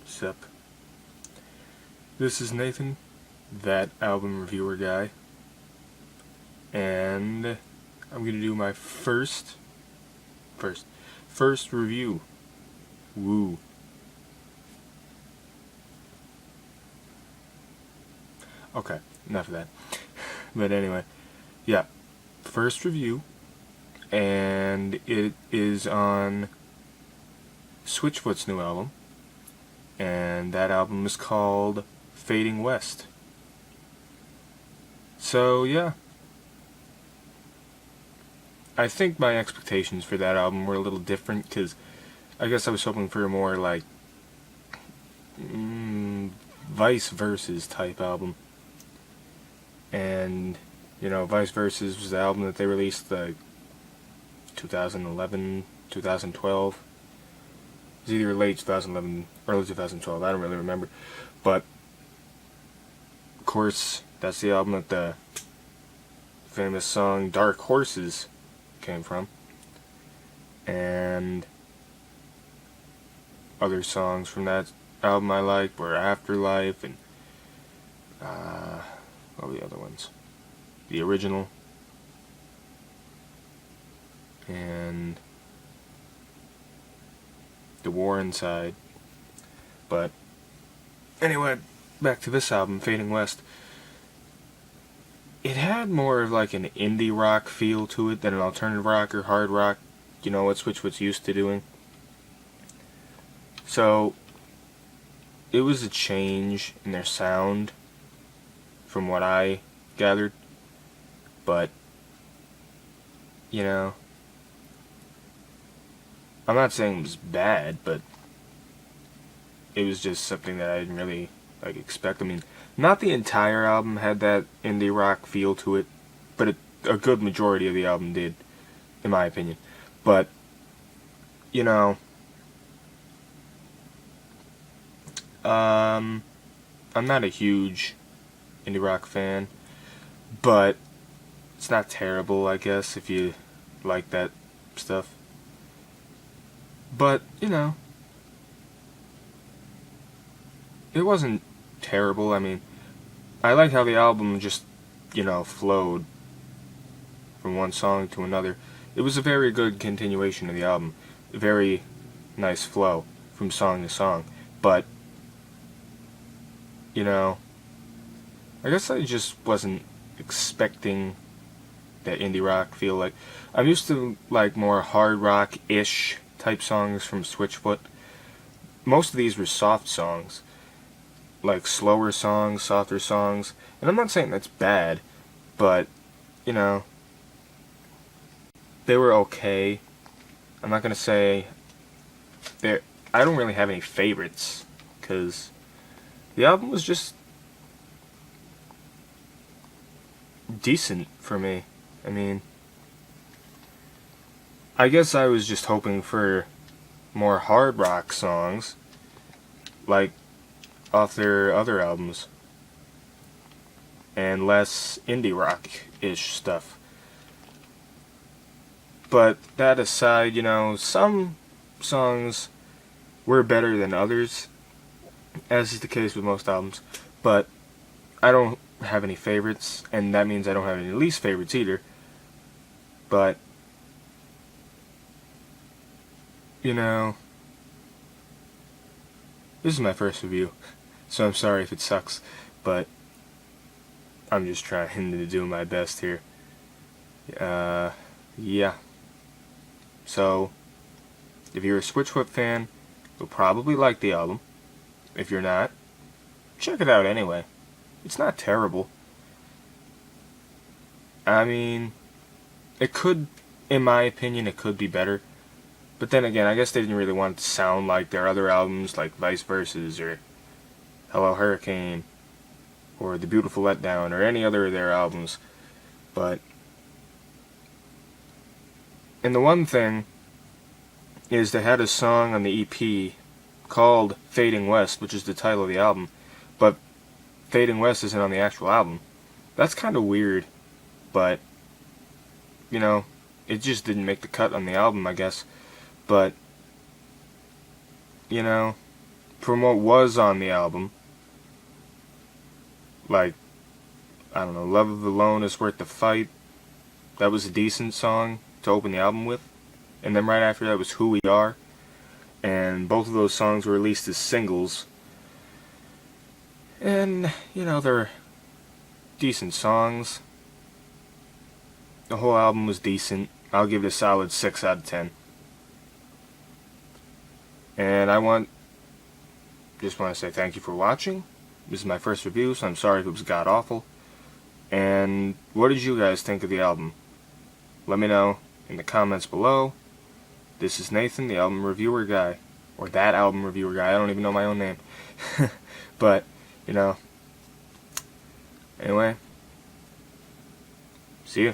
Sup? This is Nathan, that album reviewer guy, and I'm gonna do my first review. Woo. Okay, enough of that. But anyway, yeah, first review, and it is on Switchfoot's new album, and that album is called Fading West. So yeah, I think my expectations for that album were a little different, because I guess I was hoping for a more like Vice Versus type album. And you know, Vice Versus was the album that they released like 2011, 2012. It was either late 2011, early 2012, I don't really remember. But of course, that's the album that the famous song Dark Horses came from. And other songs from that album I liked were Afterlife and what were the other ones? The Original and The War Inside. But anyway, back to this album, Fading West. It had more of like an indie rock feel to it than an alternative rock or hard rock, you know, what Switchfoot's used to doing. So it was a change in their sound from what I gathered, but you know, I'm not saying it was bad, but it was just something that I didn't really like expect. I mean, not the entire album had that indie rock feel to it, but a good majority of the album did, in my opinion. But you know, I'm not a huge indie rock fan, but it's not terrible, I guess, if you like that stuff. But, you know, it wasn't terrible. I mean, I like how the album just, you know, flowed from one song to another. It was a very good continuation of the album. A very nice flow from song to song. But, you know, I guess I just wasn't expecting that indie rock feel. Like, I'm used to like more hard rock-ish type songs from Switchfoot. Most of these were soft songs, like slower songs, softer songs, and I'm not saying that's bad, but you know, they were okay. I'm not gonna say I don't really have any favorites, because the album was just decent for me. I mean, I guess I was just hoping for more hard rock songs, like off their other albums, and less indie rock-ish stuff. But that aside, you know, some songs were better than others, as is the case with most albums, but I don't have any favorites, and that means I don't have any least favorites either. But you know, this is my first review, so I'm sorry if it sucks, but I'm just trying to do my best here. Yeah. So, if you're a Switchfoot fan, you'll probably like the album. If you're not, check it out anyway. It's not terrible. I mean, it could, in my opinion, it could be better. But then again, I guess they didn't really want it to sound like their other albums, like Vice Versus, or Hello Hurricane, or The Beautiful Letdown, or any other of their albums. But, and the one thing is they had a song on the EP called Fading West, which is the title of the album, but Fading West isn't on the actual album. That's kind of weird, but, you know, it just didn't make the cut on the album, I guess. But, you know, from what was on the album, like, I don't know, Love of the Lone is Worth the Fight. That was a decent song to open the album with. And then right after that was Who We Are. And both of those songs were released as singles. And, you know, they're decent songs. The whole album was decent. I'll give it a solid 6 out of 10. And just want to say thank you for watching. This is my first review, so I'm sorry if it was god-awful. And what did you guys think of the album? Let me know in the comments below. This is Nathan, the album reviewer guy. Or that album reviewer guy. I don't even know my own name. But, you know. Anyway. See ya.